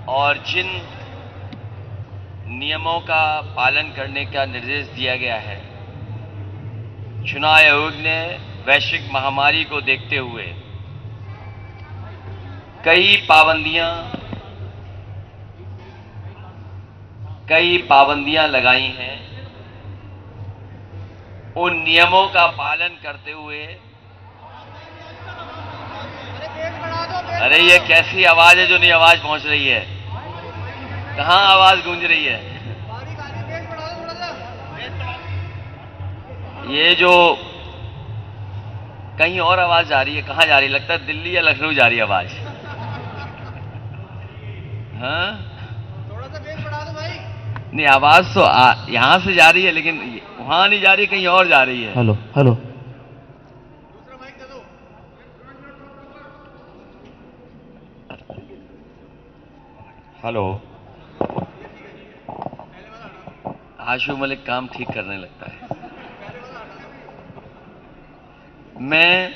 और जिन नियमों का पालन करने का निर्देश दिया गया है, चुनाव आयोग ने वैश्विक महामारी को देखते हुए कई पाबंदियां लगाई हैं। उन नियमों का पालन करते हुए, अरे ये कैसी आवाज है जो नहीं आवाज पहुंच रही है? कहां आवाज गूंज रही है? ये जो कहीं और आवाज जा रही है, कहां जा रही है? लगता है दिल्ली या लखनऊ जा रही है आवाज। हाँ, थोड़ा सा बेस बढ़ा दो भाई। नहीं, आवाज तो यहां से जा रही है, लेकिन वहां नहीं जा रही, कहीं और जा रही है। हेलो हेलो, दूसरा माइक दे दो। हेलो। आशु मलिक काम ठीक करने लगता है। मैं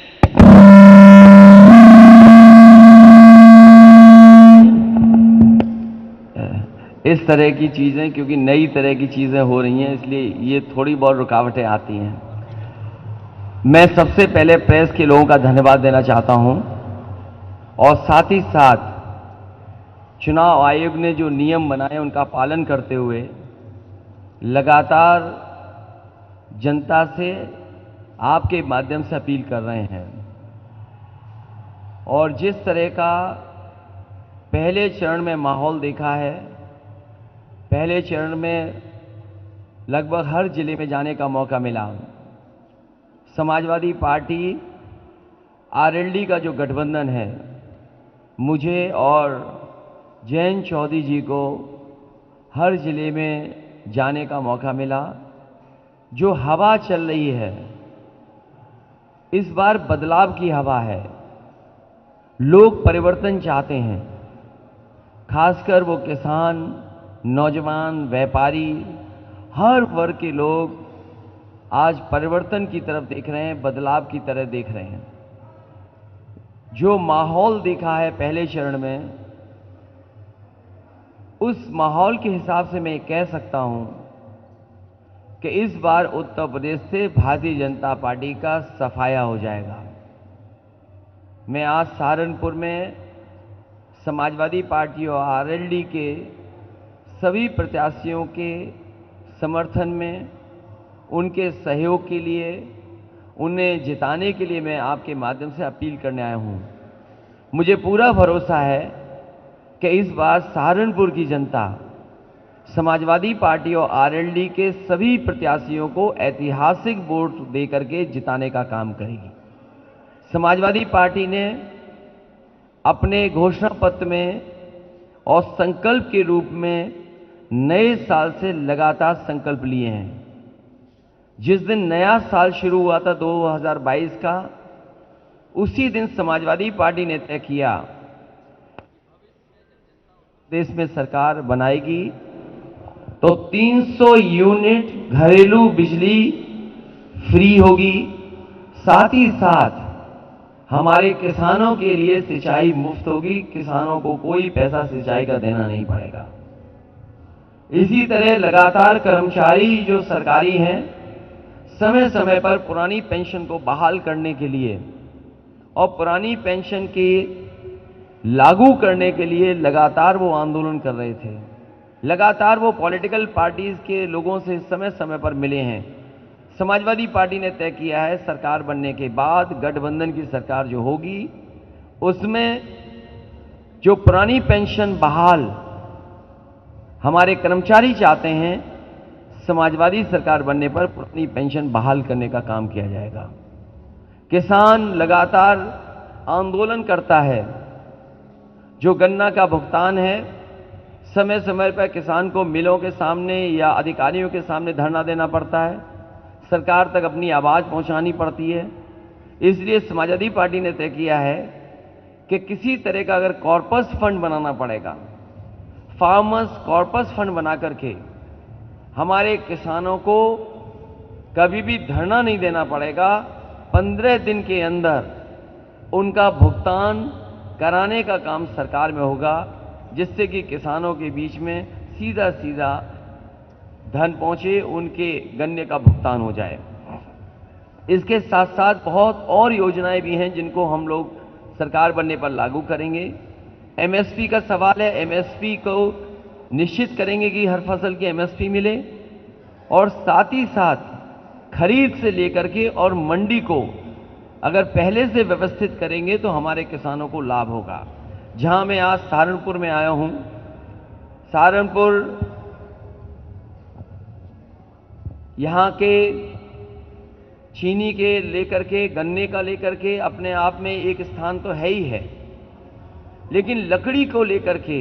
इस तरह की चीजें, क्योंकि नई तरह की चीजें हो रही हैं, इसलिए ये थोड़ी बहुत रुकावटें आती हैं। मैं सबसे पहले प्रेस के लोगों का धन्यवाद देना चाहता हूं, और साथ ही साथ चुनाव आयोग ने जो नियम बनाए उनका पालन करते हुए लगातार जनता से आपके माध्यम से अपील कर रहे हैं। और जिस तरह का पहले चरण में माहौल देखा है, पहले चरण में लगभग हर जिले में जाने का मौका मिला। समाजवादी पार्टी आरएलडी का जो गठबंधन है, मुझे और जयंत चौधरी जी को हर जिले में जाने का मौका मिला। जो हवा चल रही है, इस बार बदलाव की हवा है। लोग परिवर्तन चाहते हैं, खासकर वो किसान, नौजवान, व्यापारी, हर वर्ग के लोग आज परिवर्तन की तरफ देख रहे हैं, बदलाव की तरफ देख रहे हैं। जो माहौल देखा है पहले चरण में, उस माहौल के हिसाब से मैं कह सकता हूं कि इस बार उत्तर प्रदेश से भारतीय जनता पार्टी का सफाया हो जाएगा। मैं आज सहारनपुर में समाजवादी पार्टी और आरएलडी के सभी प्रत्याशियों के समर्थन में, उनके सहयोग के लिए, उन्हें जिताने के लिए मैं आपके माध्यम से अपील करने आया हूं। मुझे पूरा भरोसा है कि इस बार सहारनपुर की जनता समाजवादी पार्टी और आरएलडी के सभी प्रत्याशियों को ऐतिहासिक वोट देकर के जिताने का काम करेगी। समाजवादी पार्टी ने अपने घोषणा पत्र में और संकल्प के रूप में नए साल से लगातार संकल्प लिए हैं। जिस दिन नया साल शुरू हुआ था 2022 का, उसी दिन समाजवादी पार्टी ने तय किया देश में सरकार बनाएगी तो 300 यूनिट घरेलू बिजली फ्री होगी। साथ ही साथ हमारे किसानों के लिए सिंचाई मुफ्त होगी, किसानों को कोई पैसा सिंचाई का देना नहीं पड़ेगा। इसी तरह लगातार कर्मचारी जो सरकारी हैं, समय समय पर पुरानी पेंशन को बहाल करने के लिए और पुरानी पेंशन के लागू करने के लिए लगातार वो आंदोलन कर रहे थे। लगातार वो पॉलिटिकल पार्टीज के लोगों से समय समय पर मिले हैं। समाजवादी पार्टी ने तय किया है सरकार बनने के बाद, गठबंधन की सरकार जो होगी, उसमें जो पुरानी पेंशन बहाल हमारे कर्मचारी चाहते हैं, समाजवादी सरकार बनने पर पुरानी पेंशन बहाल करने का काम किया जाएगा। किसान लगातार आंदोलन करता है। जो गन्ना का भुगतान है, समय समय पर किसान को मिलों के सामने या अधिकारियों के सामने धरना देना पड़ता है, सरकार तक अपनी आवाज पहुंचानी पड़ती है। इसलिए समाजवादी पार्टी ने तय किया है कि किसी तरह का अगर कॉर्पस फंड बनाना पड़ेगा, फार्मर्स कॉर्पस फंड बना करके हमारे किसानों को कभी भी धरना नहीं देना पड़ेगा। 15 दिन के अंदर उनका भुगतान कराने का काम सरकार में होगा। जिससे कि किसानों के बीच में सीधा सीधा धन पहुंचे, उनके गन्ने का भुगतान हो जाए। इसके साथ साथ बहुत और योजनाएं भी हैं जिनको हम लोग सरकार बनने पर लागू करेंगे। एमएसपी का सवाल है, एमएसपी को निश्चित करेंगे कि हर फसल की एमएसपी मिले, और साथ ही साथ खरीद से लेकर के और मंडी को अगर पहले से व्यवस्थित करेंगे तो हमारे किसानों को लाभ होगा। जहां मैं आज सहारनपुर में आया हूं, सहारनपुर यहां के चीनी के लेकर के, गन्ने का लेकर के अपने आप में एक स्थान तो है ही है, लेकिन लकड़ी को लेकर के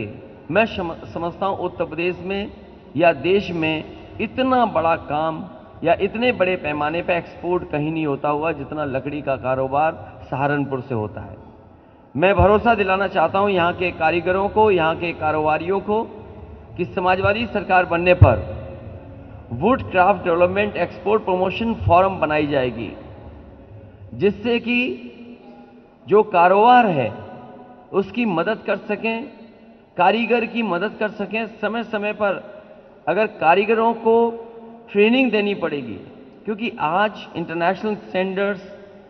मैं समझता हूं उत्तर प्रदेश में या देश में इतना बड़ा काम या इतने बड़े पैमाने पर एक्सपोर्ट कहीं नहीं होता हुआ जितना लकड़ी का कारोबार सहारनपुर से होता है। मैं भरोसा दिलाना चाहता हूं यहां के कारीगरों को, यहां के कारोबारियों को कि समाजवादी सरकार बनने पर would craft development export promotion forum बनाई जाएगी, जिससे कि जो कारोबार है उसकी मदद कर सकें, कारीगर की मदद कर सकें। समय समय पर अगर कारीगरों को ट्रेनिंग देनी पड़ेगी, क्योंकि आज इंटरनेशनल स्टैंडर्ड्स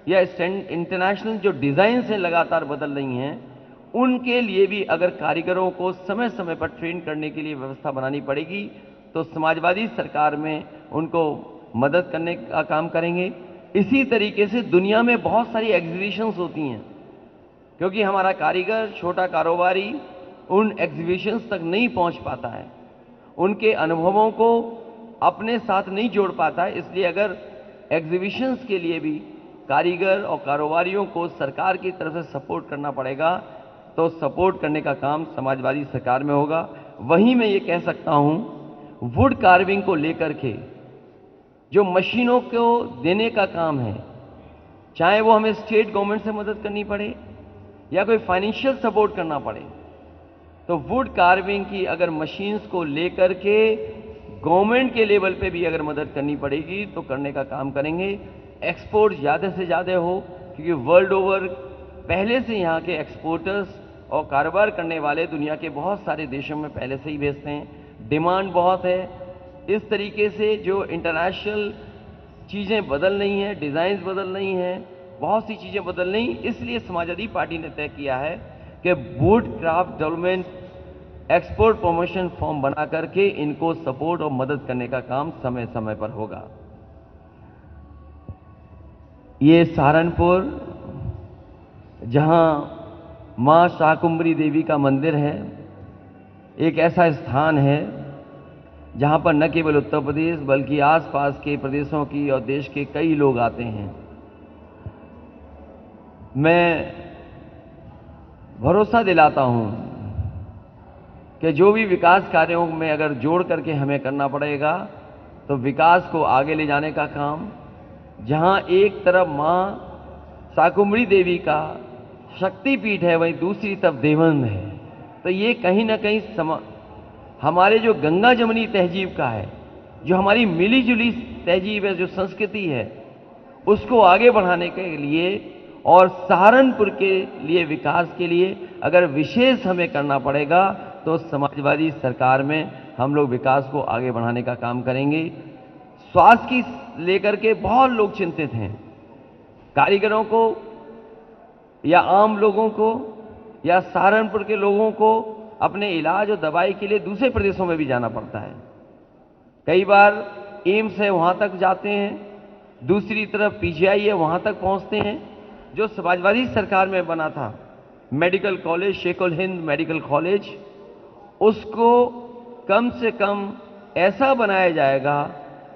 या इंटरनेशनल जो डिज़ाइंस हैं लगातार बदल रही हैं, उनके लिए भी अगर कारीगरों को समय समय पर ट्रेन करने के लिए व्यवस्था बनानी पड़ेगी तो समाजवादी सरकार में उनको मदद करने का काम करेंगे। इसी तरीके से दुनिया में बहुत सारी एग्जीबिशंस होती हैं, क्योंकि हमारा कारीगर, छोटा कारोबारी उन एग्जीबिशंस तक नहीं पहुंच पाता है, उनके अनुभवों को अपने साथ नहीं जोड़ पाता है। इसलिए अगर एग्जीबिशंस के लिए भी कारीगर और कारोबारियों को सरकार की तरफ से सपोर्ट करना पड़ेगा, तो सपोर्ट करने का काम समाजवादी सरकार में होगा। वहीं मैं ये कह सकता हूं, वुड कार्विंग को लेकर के जो मशीनों को देने का काम है, चाहे वो हमें स्टेट गवर्नमेंट से मदद करनी पड़े या कोई फाइनेंशियल सपोर्ट करना पड़े, तो वुड कार्विंग की अगर मशीन्स को लेकर के गवर्नमेंट के लेवल पे भी अगर मदद करनी पड़ेगी तो करने का काम करेंगे। एक्सपोर्ट ज़्यादा से ज़्यादा हो, क्योंकि वर्ल्ड ओवर पहले से यहाँ के एक्सपोर्टर्स और कारोबार करने वाले दुनिया के बहुत सारे देशों में पहले से ही भेजते हैं, डिमांड बहुत है। इस तरीके से जो इंटरनेशनल चीज़ें बदल रही हैं, डिज़ाइंस बदल रही हैं, बहुत सी चीज़ें बदल रही, इसलिए समाजवादी पार्टी ने तय किया है कि would craft development export promotion form बना करके इनको सपोर्ट और मदद करने का काम समय समय पर होगा। ये सहारनपुर जहां मां शाकुंभरी देवी का मंदिर है, एक ऐसा स्थान है जहां पर न केवल उत्तर प्रदेश बल्कि आसपास के प्रदेशों की और देश के कई लोग आते हैं। मैं भरोसा दिलाता हूं कि जो भी विकास कार्यों में अगर जोड़ करके हमें करना पड़ेगा तो विकास को आगे ले जाने का काम, जहां एक तरफ मां शाकुंभरी देवी का शक्तिपीठ है वहीं दूसरी तरफ देवबंद है, तो ये कहीं ना कहीं हमारे जो गंगा जमुनी तहजीब का है, जो हमारी मिली जुली तहजीब है, जो संस्कृति है, उसको आगे बढ़ाने के लिए और सहारनपुर के लिए विकास के लिए अगर विशेष हमें करना पड़ेगा तो समाजवादी सरकार में हम लोग विकास को आगे बढ़ाने का काम करेंगे। स्वास्थ्य की लेकर के बहुत लोग चिंतित हैं, कारीगरों को या आम लोगों को या सहारनपुर के लोगों को अपने इलाज और दवाई के लिए दूसरे प्रदेशों में भी जाना पड़ता है। कई बार एम्स है वहां तक जाते हैं, दूसरी तरफ पीजीआई है वहां तक पहुंचते हैं। जो समाजवादी सरकार में बना था medical college, Sheikh ul Hind medical college, उसको कम से कम ऐसा बनाया जाएगा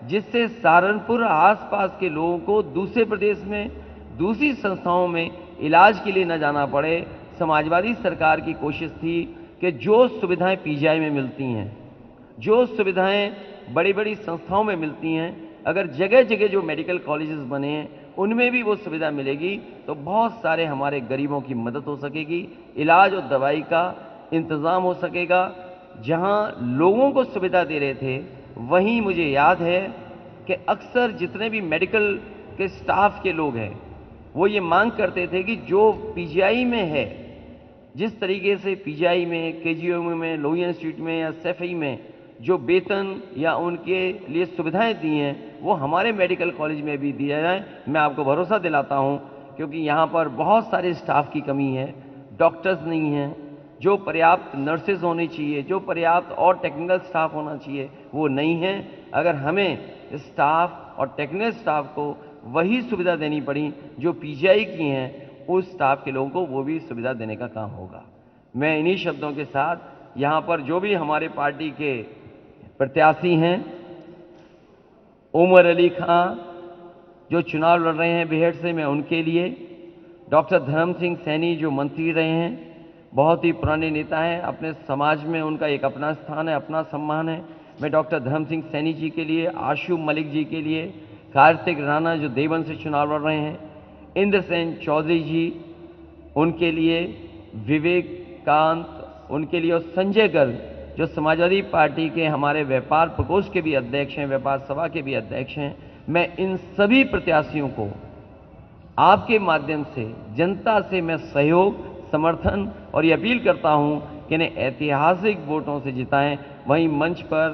जिससे सहारनपुर आसपास के लोगों को दूसरे प्रदेश में दूसरी संस्थाओं में इलाज के लिए न जाना पड़े। समाजवादी सरकार की कोशिश थी कि जो सुविधाएं पीजीआई में मिलती हैं, जो सुविधाएं बड़ी बड़ी संस्थाओं में मिलती हैं, अगर जगह जगह जो मेडिकल कॉलेजेस बने हैं उनमें भी वो सुविधा मिलेगी तो बहुत सारे हमारे गरीबों की मदद हो सकेगी, इलाज और दवाई का इंतज़ाम हो सकेगा। जहां लोगों को सुविधा दे रहे थे, वहीं मुझे याद है कि अक्सर जितने भी मेडिकल के स्टाफ के लोग हैं वो ये मांग करते थे कि जो पीजीआई में है जिस तरीके से पीजीआई में, केजीएमयू में, लोहिया इंस्टीट्यूट में या सैफई में जो वेतन या उनके लिए सुविधाएं दी हैं वो हमारे मेडिकल कॉलेज में भी दिया जाए। मैं आपको भरोसा दिलाता हूं, क्योंकि यहाँ पर बहुत सारे स्टाफ की कमी है, डॉक्टर्स नहीं हैं, जो पर्याप्त नर्सेज होनी चाहिए, जो पर्याप्त और टेक्निकल स्टाफ होना चाहिए वो नहीं है। अगर हमें स्टाफ और टेक्निकल स्टाफ को वही सुविधा देनी पड़ी जो पीजीआई की हैं, उस स्टाफ के लोगों को वो भी सुविधा देने का काम होगा। मैं इन्हीं शब्दों के साथ यहाँ पर जो भी हमारे पार्टी के प्रत्याशी हैं, उमर अली खां जो चुनाव लड़ रहे हैं बेहट से, मैं उनके लिए, डॉक्टर धर्म सिंह सैनी जो मंत्री रहे हैं, बहुत ही पुराने नेता हैं, अपने समाज में उनका एक अपना स्थान है, अपना सम्मान है। मैं डॉक्टर धर्म सिंह सैनी जी के लिए, आशु मलिक जी के लिए, कार्तिक राणा जो देवबंद से चुनाव लड़ रहे हैं, इंद्र सेन चौधरी जी उनके लिए, विवेकांत उनके लिए, और संजय गर्ग जो समाजवादी पार्टी के हमारे व्यापार प्रकोष्ठ के भी अध्यक्ष हैं, व्यापार सभा के भी अध्यक्ष हैं। मैं इन सभी प्रत्याशियों को आपके माध्यम से, जनता से मैं सहयोग, समर्थन और ये अपील करता हूं कि इन्हें ऐतिहासिक वोटों से जिताएं। वहीं मंच पर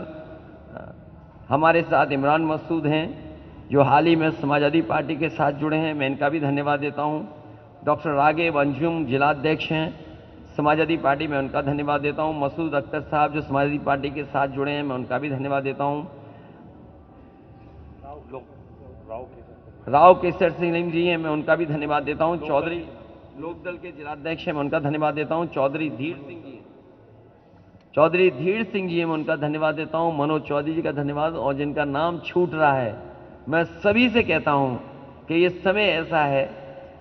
हमारे साथ इमरान मसूद हैं जो हाल ही में समाजवादी पार्टी के साथ जुड़े हैं, मैं इनका भी धन्यवाद देता हूं। डॉक्टर रागिब अंजुम जिलाध्यक्ष हैं समाजवादी पार्टी में, उनका धन्यवाद देता हूं। मसूद अख्तर साहब जो समाजवादी पार्टी के साथ जुड़े हैं, मैं उनका भी धन्यवाद देता हूं। राव केसर सिंह जी हैं, मैं उनका भी धन्यवाद देता हूं। चौधरी लोकदल के जिलाध्यक्ष हैं, मैं उनका धन्यवाद देता हूं। चौधरी धीर सिंह जी हैं, मैं उनका धन्यवाद देता हूं। मनोज चौधरी जी का धन्यवाद। और जिनका नाम छूट रहा है, मैं सभी से कहता हूं कि ये समय ऐसा है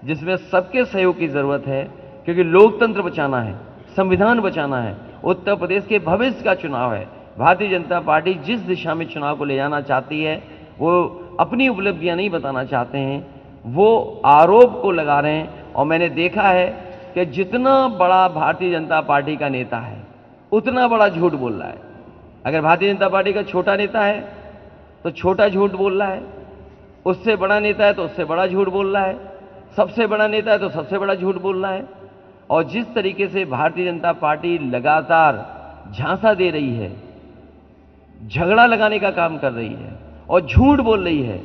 जिसमें सबके सहयोग की जरूरत है, क्योंकि लोकतंत्र बचाना है, संविधान बचाना है, उत्तर प्रदेश के भविष्य का चुनाव है। भारतीय जनता पार्टी जिस दिशा में चुनाव को ले जाना चाहती है, वो अपनी उपलब्धियां नहीं बताना चाहते हैं, वो आरोप को लगा रहे हैं। और मैंने देखा है कि जितना बड़ा भारतीय जनता पार्टी का नेता है उतना बड़ा झूठ बोल रहा है। अगर भारतीय जनता पार्टी का छोटा नेता है तो छोटा झूठ बोल रहा है, उससे बड़ा नेता है तो उससे बड़ा झूठ बोल रहा है, सबसे बड़ा नेता है तो सबसे बड़ा झूठ बोल रहा है। और जिस तरीके से भारतीय जनता पार्टी लगातार झांसा दे रही है, झगड़ा लगाने का काम कर रही है और झूठ बोल रही है,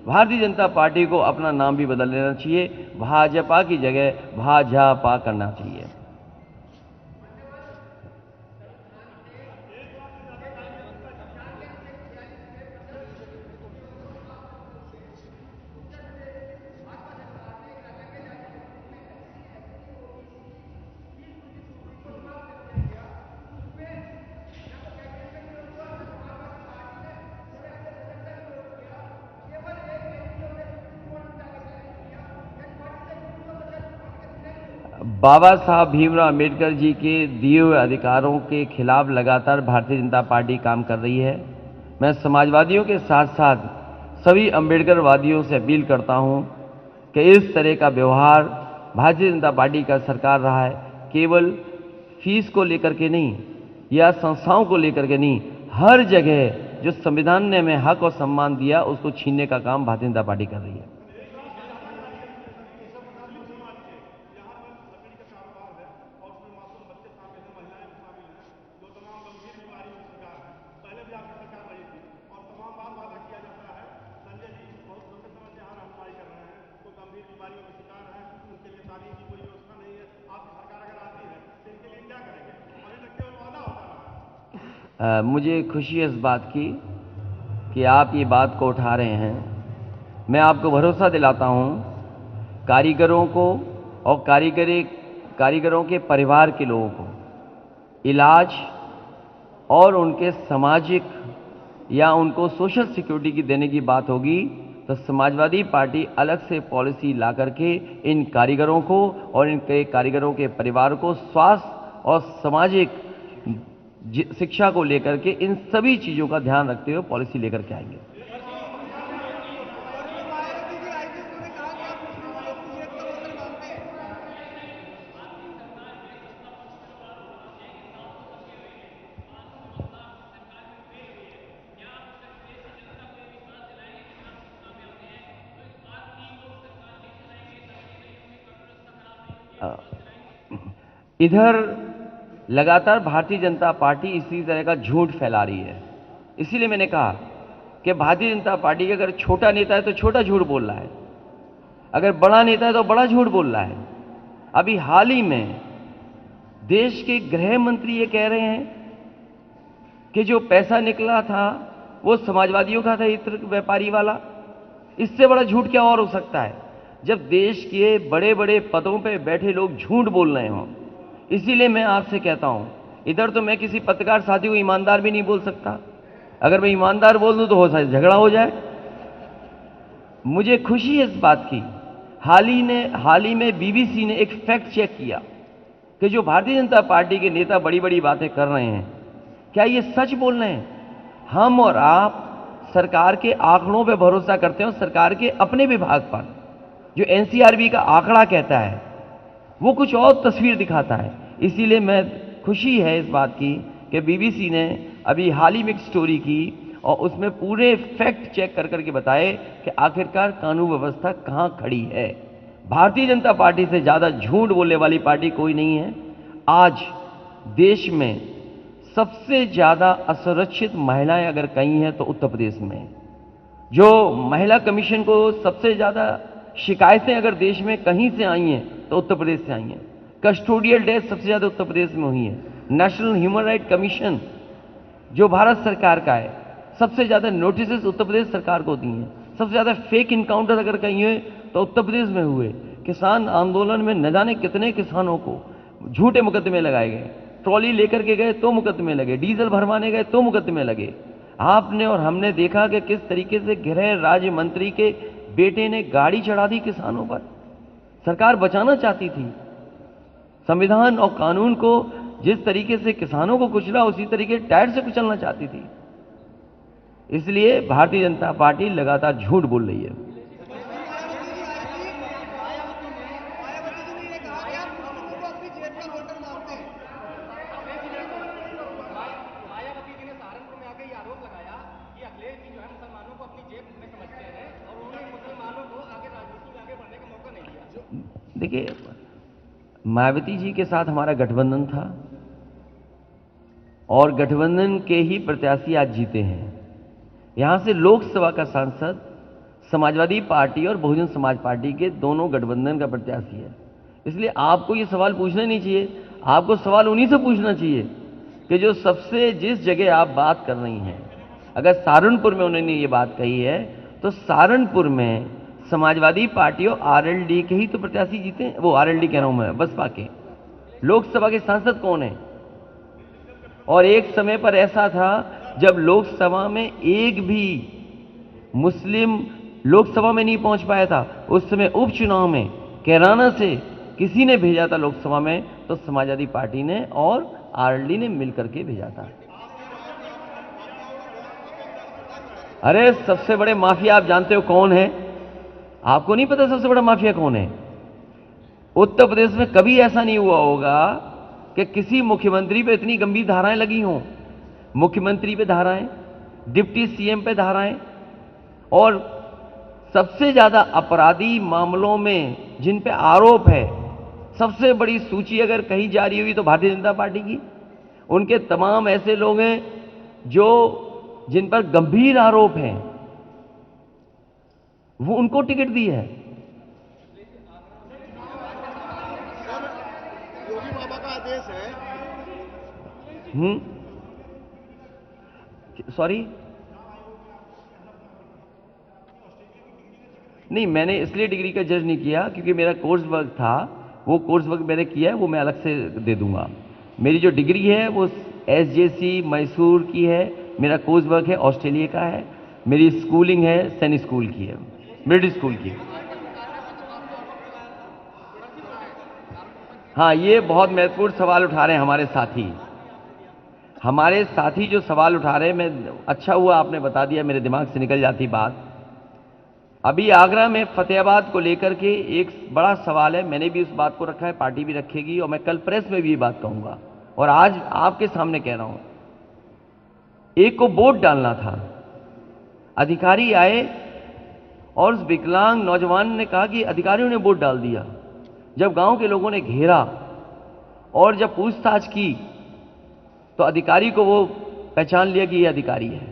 भारतीय जनता पार्टी को अपना नाम भी बदल लेना चाहिए, भाजपा की जगह भाजपा करना चाहिए। बाबा साहब भीमराव अम्बेडकर जी के दिए हुए अधिकारों के खिलाफ लगातार भारतीय जनता पार्टी काम कर रही है। मैं समाजवादियों के साथ साथ सभी अम्बेडकरवादियों से अपील करता हूं कि इस तरह का व्यवहार भारतीय जनता पार्टी का सरकार रहा है, केवल फीस को लेकर के नहीं या संस्थाओं को लेकर के नहीं, हर जगह जो संविधान ने हमें हक और सम्मान दिया उसको छीनने का काम भारतीय जनता पार्टी कर रही है। मुझे खुशी है इस बात की कि आप ये बात को उठा रहे हैं। मैं आपको भरोसा दिलाता हूं, कारीगरों को और कारीगरों के परिवार के लोगों को इलाज और उनके सामाजिक या उनको सोशल सिक्योरिटी की देने की बात होगी तो समाजवादी पार्टी अलग से पॉलिसी ला करके इन कारीगरों को और इनके कारीगरों के परिवार को स्वास्थ्य और सामाजिक शिक्षा को लेकर के इन सभी चीजों का ध्यान रखते हुए पॉलिसी लेकर के आएंगे। इधर लगातार भारतीय जनता पार्टी इसी तरह का झूठ फैला रही है। इसीलिए मैंने कहा कि भारतीय जनता पार्टी का अगर छोटा नेता है तो छोटा झूठ बोल रहा है, अगर बड़ा नेता है तो बड़ा झूठ बोल रहा है। अभी हाल ही में देश के गृह मंत्री ये कह रहे हैं कि जो पैसा निकला था वो समाजवादियों का था, इत्र व्यापारी वाला। इससे बड़ा झूठ क्या और हो सकता है जब देश के बड़े बड़े पदों पे बैठे लोग झूठ बोल रहे हों। इसीलिए मैं आपसे कहता हूं, इधर तो मैं किसी पत्रकार साथी को ईमानदार भी नहीं बोल सकता। अगर मैं ईमानदार बोल दूं तो हो सकता झगड़ा हो जाए। मुझे खुशी है इस बात की, हाल ही में बीबीसी ने एक फैक्ट चेक किया कि जो भारतीय जनता पार्टी के नेता बड़ी बड़ी बातें कर रहे हैं, क्या ये सच बोल रहे हैं? हम और आप सरकार के आंकड़ों पर भरोसा करते हैं, सरकार के अपने विभाग पर जो एनसीआरबी का आंकड़ा कहता है वो कुछ और तस्वीर दिखाता है। इसीलिए मैं खुशी है इस बात की कि बीबीसी ने अभी हाल ही में एक स्टोरी की और उसमें पूरे फैक्ट चेक कर करके बताए कि आखिरकार कानून व्यवस्था कहां खड़ी है। भारतीय जनता पार्टी से ज्यादा झूठ बोलने वाली पार्टी कोई नहीं है। आज देश में सबसे ज्यादा असुरक्षित महिलाएं अगर कहीं हैं तो उत्तर प्रदेश में। जो महिला कमीशन को सबसे ज्यादा शिकायतें अगर देश में कहीं से आई हैं तो उत्तर प्रदेश से आई हैं। कस्टोडियल डेथ सबसे ज्यादा उत्तर प्रदेश में हुई है। नेशनल ह्यूमन राइट कमीशन जो भारत सरकार का है, सबसे ज्यादा नोटिस उत्तर प्रदेश सरकार को दी हैं। सबसे ज्यादा फेक इनकाउंटर अगर कहीं हुए तो उत्तर प्रदेश में हुए। किसान आंदोलन में न जाने कितने किसानों को झूठे मुकदमे लगाए गए। ट्रॉली लेकर के गए तो मुकदमे लगे, डीजल भरवाने गए तो मुकदमे लगे। आपने और हमने देखा कि किस तरीके से गृह राज्य मंत्री के बेटे ने गाड़ी चढ़ा दी किसानों पर। सरकार बचाना चाहती थी। संविधान और कानून को जिस तरीके से किसानों को कुचला उसी तरीके टायर से कुचलना चाहती थी। इसलिए भारतीय जनता पार्टी लगातार झूठ बोल रही है। देखिए, मायावती जी के साथ हमारा गठबंधन था और गठबंधन के ही प्रत्याशी आज जीते हैं। यहां से लोकसभा का सांसद समाजवादी पार्टी और बहुजन समाज पार्टी के दोनों गठबंधन का प्रत्याशी है। इसलिए आपको ये सवाल पूछना नहीं चाहिए। आपको सवाल उन्हीं से पूछना चाहिए कि जो सबसे जिस जगह आप बात कर रही हैं, अगर सहारनपुर में उन्होंने ये बात कही है तो सहारनपुर में समाजवादी पार्टी और आरएलडी के ही तो प्रत्याशी जीते हैं। वो आरएलडी कह रहा हूं मैं, बसपा के लोकसभा के सांसद कौन है? और एक समय पर ऐसा था जब लोकसभा में एक भी मुस्लिम लोकसभा में नहीं पहुंच पाया था। उस समय उपचुनाव में कैराना से किसी ने भेजा था लोकसभा में तो समाजवादी पार्टी ने और आरएलडी ने मिलकर के भेजा था। अरे सबसे बड़े माफिया आप जानते हो कौन है? आपको नहीं पता सबसे बड़ा माफिया कौन है? उत्तर प्रदेश में कभी ऐसा नहीं हुआ होगा कि किसी मुख्यमंत्री पे इतनी गंभीर धाराएं लगी हों। मुख्यमंत्री पे धाराएं, डिप्टी सीएम पे धाराएं, और सबसे ज्यादा अपराधी मामलों में जिन पे आरोप है, सबसे बड़ी सूची अगर कहीं जारी हुई तो भारतीय जनता पार्टी की। उनके तमाम ऐसे लोग हैं जो जिन पर गंभीर आरोप हैं, वो उनको टिकट दी है। योगी बाबा का आदेश है। सॉरी, नहीं, मैंने इसलिए डिग्री का जज नहीं किया क्योंकि मेरा कोर्स वर्क था। वो कोर्स वर्क मैंने किया है, वो मैं अलग से दे दूंगा। मेरी जो डिग्री है वो एसजेसी मैसूर की है। मेरा कोर्स वर्क है ऑस्ट्रेलिया का है। मेरी स्कूलिंग है सैनिक स्कूल की है, मिलिट्री स्कूल की। हाँ, ये बहुत महत्वपूर्ण सवाल उठा रहे हैं हमारे साथी जो सवाल उठा रहे हैं। मैं अच्छा हुआ आपने बता दिया, मेरे दिमाग से निकल जाती बात। अभी आगरा में फतेहाबाद को लेकर के एक बड़ा सवाल है। मैंने भी उस बात को रखा है, पार्टी भी रखेगी और मैं कल प्रेस में भी ये बात कहूंगा और आज आपके सामने कह रहा हूं। एक को वोट डालना था, अधिकारी आए और उस विकलांग नौजवान ने कहा कि अधिकारियों ने वोट डाल दिया। जब गांव के लोगों ने घेरा और जब पूछताछ की तो अधिकारी को वो पहचान लिया कि ये अधिकारी है,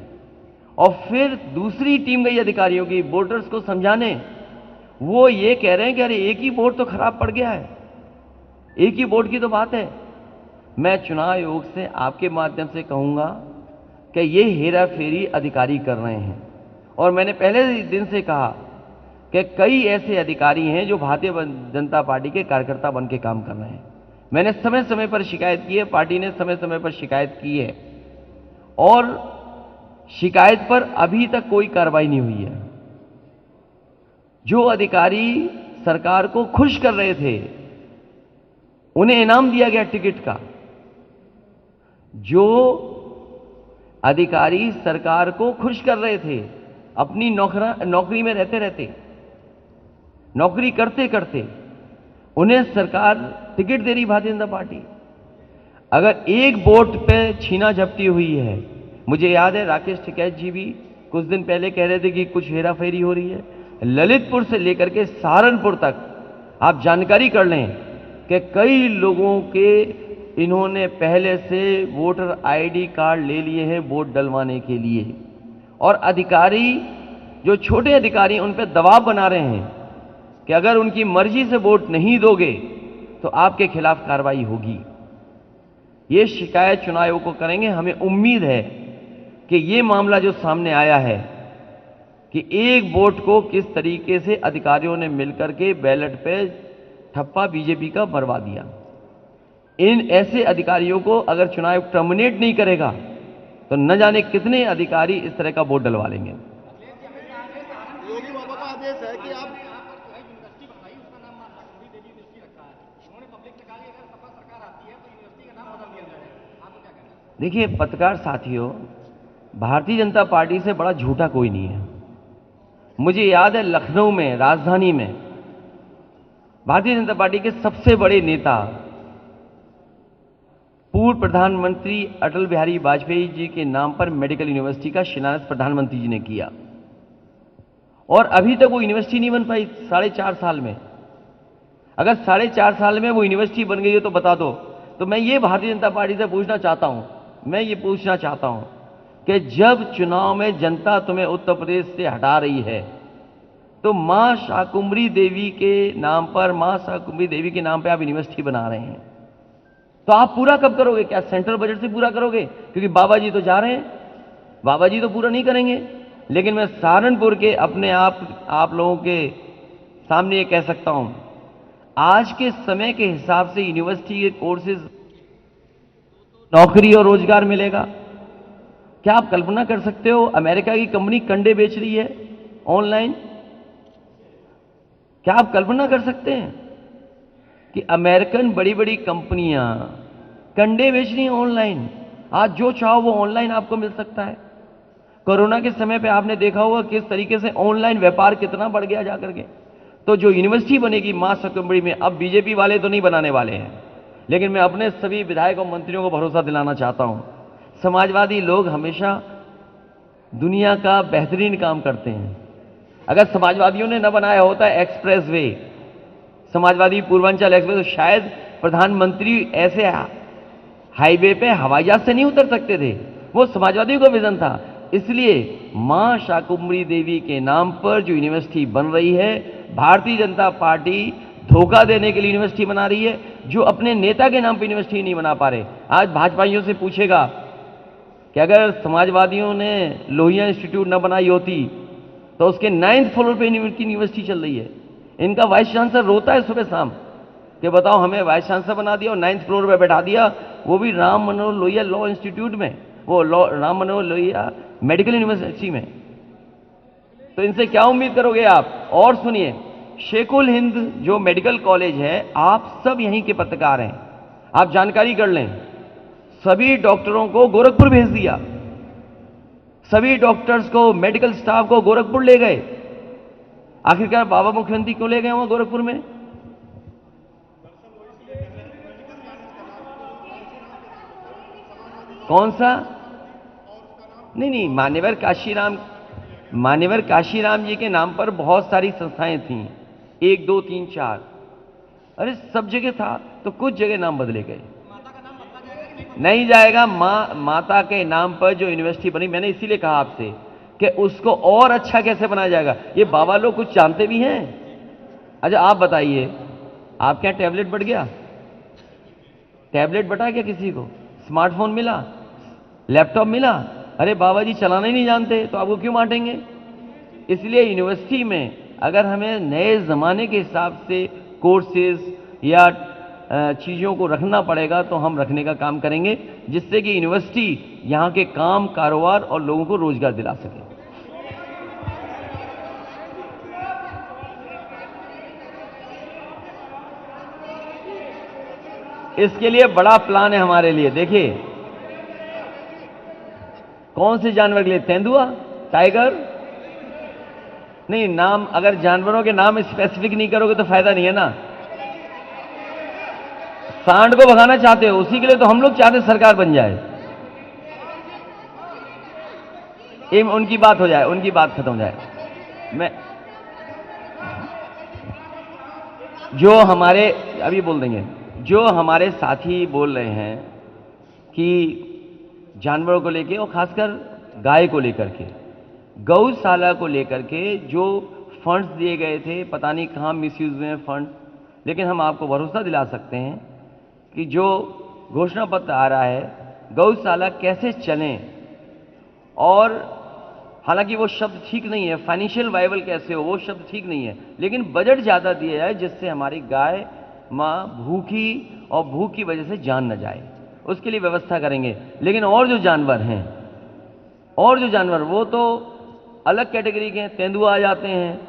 और फिर दूसरी टीम गई अधिकारियों की वोटर्स को समझाने। वो ये कह रहे हैं कि अरे एक ही वोट तो खराब पड़ गया है, एक ही वोट की तो बात है। मैं चुनाव आयोग से आपके माध्यम से कहूंगा कि ये हेरा फेरी अधिकारी कर रहे हैं, और मैंने पहले दिन से कहा कि कई ऐसे अधिकारी हैं जो भारतीय जनता पार्टी के कार्यकर्ता बन के काम कर रहे हैं। मैंने समय समय पर शिकायत की है, पार्टी ने समय समय पर शिकायत की है, और शिकायत पर अभी तक कोई कार्रवाई नहीं हुई है। जो अधिकारी सरकार को खुश कर रहे थे उन्हें इनाम दिया गया टिकट का। जो अधिकारी सरकार को खुश कर रहे थे अपनी नौकरी में रहते रहते, नौकरी करते करते, उन्हें सरकार टिकट दे रही भारतीय जनता पार्टी। अगर एक वोट पे छीना झपटी हुई है, मुझे याद है राकेश टिकैत जी भी कुछ दिन पहले कह रहे थे कि कुछ हेराफेरी हो रही है। ललितपुर से लेकर के सहारनपुर तक आप जानकारी कर लें कि कई लोगों के इन्होंने पहले से वोटर आईडी कार्ड ले लिए हैं वोट डलवाने के लिए, और अधिकारी जो छोटे अधिकारी उन पर दबाव बना रहे हैं कि अगर उनकी मर्जी से वोट नहीं दोगे तो आपके खिलाफ कार्रवाई होगी। ये शिकायत चुनाव आयोग को करेंगे। हमें उम्मीद है कि ये मामला जो सामने आया है कि एक वोट को किस तरीके से अधिकारियों ने मिलकर के बैलेट पे ठप्पा बीजेपी का मरवा दिया, इन ऐसे अधिकारियों को अगर चुनाव आयोग टर्मिनेट नहीं करेगा तो न जाने कितने अधिकारी इस तरह का वोट डलवा लेंगे। योगी बाबा का आदेश है कि आप यूनिवर्सिटी बनाई, उसका नाम मां शाकुंभरी देवी यूनिवर्सिटी रखा है। उन्होंने पब्लिक से कहा कि अगर सपा सरकार आती है तो यूनिवर्सिटी का नाम बदल दिया जाएगा। आपको क्या कहना है? देखिए पत्रकार साथियों, भारतीय जनता पार्टी से बड़ा झूठा कोई नहीं है। मुझे याद है लखनऊ में, राजधानी में, भारतीय जनता पार्टी के सबसे बड़े नेता पूर्व प्रधानमंत्री अटल बिहारी वाजपेयी जी के नाम पर मेडिकल यूनिवर्सिटी का शिलान्यास प्रधानमंत्री जी ने किया, और अभी तक वो यूनिवर्सिटी नहीं बन पाई 4.5 साल में। अगर 4.5 साल में वो यूनिवर्सिटी बन गई है तो बता दो। तो मैं ये भारतीय जनता पार्टी से पूछना चाहता हूं, मैं ये पूछना चाहता हूं कि जब चुनाव में जनता तुम्हें उत्तर प्रदेश से हटा रही है तो मां शाकुंभरी देवी के नाम पर, मां शाकुंभरी देवी के नाम पर आप यूनिवर्सिटी बना रहे हैं, तो आप पूरा कब करोगे? क्या सेंट्रल बजट से पूरा करोगे? क्योंकि बाबा जी तो जा रहे हैं, बाबा जी तो पूरा नहीं करेंगे। लेकिन मैं सहारनपुर के अपने आप लोगों के सामने ये कह सकता हूं, आज के समय के हिसाब से यूनिवर्सिटी के कोर्सेज, नौकरी और रोजगार मिलेगा। क्या आप कल्पना कर सकते हो अमेरिका की कंपनी कंडे बेच रही है ऑनलाइन? क्या आप कल्पना कर सकते हैं कि अमेरिकन बड़ी बड़ी कंपनियां कंडे बेच रही हैं ऑनलाइन? आज जो चाहो वो ऑनलाइन आपको मिल सकता है। कोरोना के समय पे आपने देखा होगा किस तरीके से ऑनलाइन व्यापार कितना बढ़ गया जाकर के। तो जो यूनिवर्सिटी बनेगी मां शाकुंभरी में, अब बीजेपी वाले तो नहीं बनाने वाले हैं, लेकिन मैं अपने सभी विधायकों मंत्रियों को भरोसा दिलाना चाहता हूं, समाजवादी लोग हमेशा दुनिया का बेहतरीन काम करते हैं। अगर समाजवादियों ने न बनाया होता express way, Samajwadi Purvanchal express, तो शायद प्रधानमंत्री ऐसे हाईवे पे हवाई जहाज से नहीं उतर सकते थे। वो समाजवादियों का विजन था। इसलिए मां शाकुंभरी देवी के नाम पर जो यूनिवर्सिटी बन रही है, भारतीय जनता पार्टी धोखा देने के लिए यूनिवर्सिटी बना रही है, जो अपने नेता के नाम पर यूनिवर्सिटी नहीं बना पा रहे। आज भाजपाइयों से पूछेगा कि अगर समाजवादियों ने लोहिया इंस्टीट्यूट न बनाई होती तो उसके 9th फ्लोर पे यूनिवर्सिटी चल रही है। इनका वाइस चांसलर रोता है सुबह शाम कि बताओ हमें वाइस चांसलर बना दिया और 9th फ्लोर पे बैठा दिया, वो भी राम मनोहर लोहिया लॉ इंस्टीट्यूट में, वो राम मनोहर लोहिया मेडिकल यूनिवर्सिटी में। तो इनसे क्या उम्मीद करोगे आप? और सुनिए, शेखुल हिंद जो मेडिकल कॉलेज है, आप सब यहीं के पत्रकार हैं, आप जानकारी कर लें, सभी डॉक्टरों को गोरखपुर भेज दिया, सभी डॉक्टर्स को, मेडिकल स्टाफ को गोरखपुर ले गए। आखिरकार बाबा मुख्यमंत्री क्यों ले गए वहां गोरखपुर में? कौन सा? नहीं, मान्यवर काशीराम जी के नाम पर बहुत सारी संस्थाएं थीं, 1 2 3 4, अरे सब जगह था, तो कुछ जगह नाम बदले गए। नहीं जाएगा। माता के नाम पर जो यूनिवर्सिटी बनी, मैंने इसीलिए कहा आपसे कि उसको और अच्छा कैसे बनाया जाएगा। ये बाबा लोग कुछ जानते भी हैं। अच्छा आप बताइए, आपके यहां टैबलेट बढ़ गया? टैबलेट बटा क्या किसी को? स्मार्टफोन मिला? लैपटॉप मिला? अरे बाबा जी चलाना ही नहीं जानते, तो आपको क्यों बांटेंगे? इसलिए यूनिवर्सिटी में अगर हमें नए जमाने के हिसाब से कोर्सेज या चीज़ों को रखना पड़ेगा तो हम रखने का काम करेंगे, जिससे कि यूनिवर्सिटी यहाँ के काम, कारोबार और लोगों को रोजगार दिला सके। इसके लिए बड़ा प्लान है हमारे लिए। देखिए, कौन से जानवर के लिए? तेंदुआ, टाइगर? नहीं, नाम अगर जानवरों के नाम स्पेसिफिक नहीं करोगे तो फायदा नहीं है ना। सांड को भगाना चाहते हो, उसी के लिए तो हम लोग चाहते सरकार बन जाए। उनकी बात हो जाए, उनकी बात खत्म हो जाए। मैं जो हमारे अभी बोल देंगे, जो हमारे साथी बोल रहे हैं कि जानवरों को लेके और खासकर गाय को लेकर के, गौशाला को लेकर के जो फंड्स दिए गए थे, पता नहीं कहां मिसयूज हुए हैं फंड, लेकिन हम आपको भरोसा दिला सकते हैं कि जो घोषणा पत्र आ रहा है, गौशाला कैसे चलें, और हालांकि वो शब्द ठीक नहीं है, फाइनेंशियल वायबल कैसे हो, वो शब्द ठीक नहीं है, लेकिन बजट ज्यादा दिया जाए जिससे हमारी गाय मां भूखी और भूख की वजह से जान न जाए, उसके लिए व्यवस्था करेंगे। लेकिन और जो जानवर हैं, और जो जानवर वो तो अलग कैटेगरी के हैं। तेंदुआ आ जाते हैं,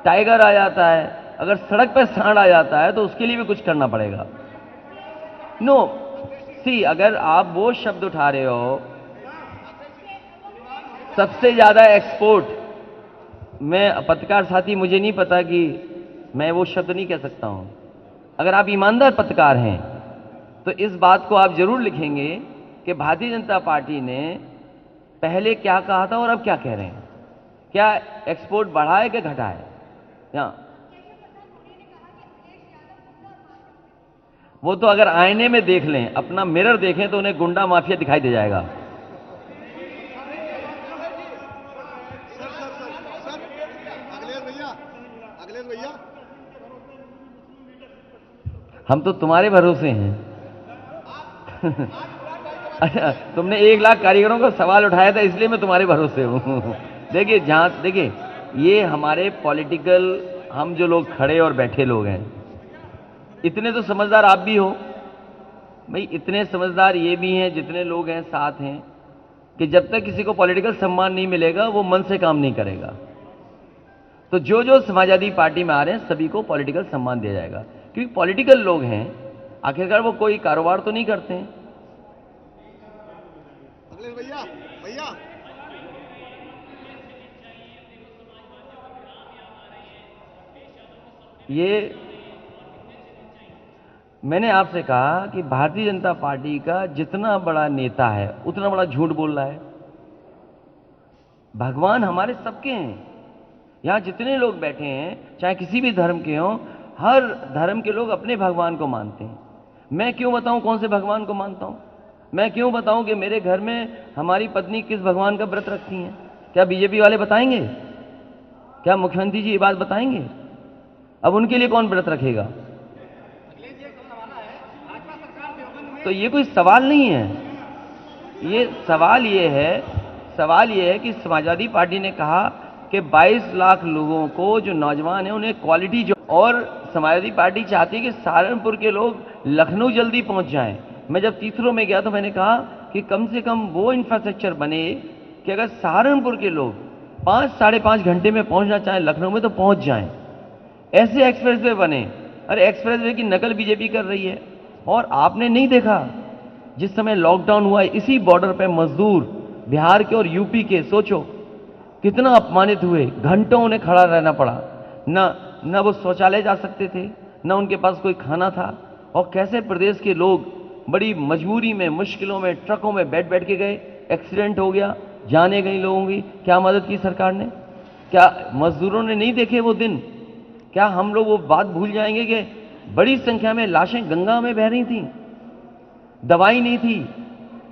टाइगर आ जाता है, अगर सड़क पर सांड आ जाता है तो उसके लिए भी कुछ करना पड़ेगा। नो सी, अगर आप वो शब्द उठा रहे हो, सबसे ज्यादा एक्सपोर्ट, मैं पत्रकार साथी, मुझे नहीं पता कि मैं वो शब्द नहीं कह सकता हूं। अगर आप ईमानदार पत्रकार हैं तो इस बात को आप जरूर लिखेंगे कि भारतीय जनता पार्टी ने पहले क्या कहा था और अब क्या कह रहे हैं। क्या एक्सपोर्ट बढ़ा है कि घटा है? वो तो अगर आईने में देख लें, अपना मिरर देखें, तो उन्हें गुंडा माफिया दिखाई दे जाएगा। अखिलेश भैया, हम तो तुम्हारे भरोसे हैं। अच्छा, तुमने 1 लाख कारीगरों का सवाल उठाया था, इसलिए मैं तुम्हारे भरोसे हूं। देखिए, ये हमारे पॉलिटिकल, हम जो लोग खड़े और बैठे लोग हैं, इतने तो समझदार आप भी हो भाई, इतने समझदार ये भी हैं, जितने लोग हैं साथ हैं, कि जब तक किसी को पॉलिटिकल सम्मान नहीं मिलेगा वो मन से काम नहीं करेगा। तो जो जो समाजवादी पार्टी में आ रहे हैं सभी को पॉलिटिकल सम्मान दिया जाएगा, क्योंकि पॉलिटिकल लोग हैं, आखिरकार वो कोई कारोबार तो नहीं करते हैं। अखिलेश भैया, भैया ये मैंने आपसे कहा कि भारतीय जनता पार्टी का जितना बड़ा नेता है उतना बड़ा झूठ बोल रहा है। भगवान हमारे सबके हैं, यहां जितने लोग बैठे हैं चाहे किसी भी धर्म के हों, हर धर्म के लोग अपने भगवान को मानते हैं। मैं क्यों बताऊं कौन से भगवान को मानता हूं? मैं क्यों बताऊं कि मेरे घर में हमारी पत्नी किस भगवान का व्रत रखती हैं? क्या बीजेपी वाले बताएंगे? क्या मुख्यमंत्री जी ये बात बताएंगे? अब उनके लिए कौन व्रत रखेगा? तो ये कोई सवाल नहीं है। ये सवाल ये है कि समाजवादी पार्टी ने कहा कि 22 लाख लोगों को, जो नौजवान हैं, उन्हें क्वालिटी जो, और समाजवादी पार्टी चाहती है कि सहारनपुर के लोग लखनऊ जल्दी पहुंच जाएं। मैं जब तीसरों में गया तो मैंने कहा कि कम से कम वो इंफ्रास्ट्रक्चर बने कि अगर सहारनपुर के लोग 5 साढ़े 5 घंटे में पहुंचना चाहें लखनऊ में तो पहुंच जाएं। ऐसे एक्सप्रेसवे बने। अरे एक्सप्रेसवे की नकल बीजेपी कर रही है। और आपने नहीं देखा जिस समय लॉकडाउन हुआ, इसी बॉर्डर पे मजदूर बिहार के और यूपी के, सोचो कितना अपमानित हुए, घंटों उन्हें खड़ा रहना पड़ा, ना वो शौचालय जा सकते थे, ना उनके पास कोई खाना था, और कैसे प्रदेश के लोग बड़ी मजबूरी में, मुश्किलों में, ट्रकों में बैठ बैठ के गए, एक्सीडेंट हो गया, जाने गई लोगों की। क्या मदद की सरकार ने? क्या मजदूरों ने नहीं देखे वो दिन? क्या हम लोग वो बात भूल जाएंगे कि बड़ी संख्या में लाशें गंगा में बह रही थी? दवाई नहीं थी,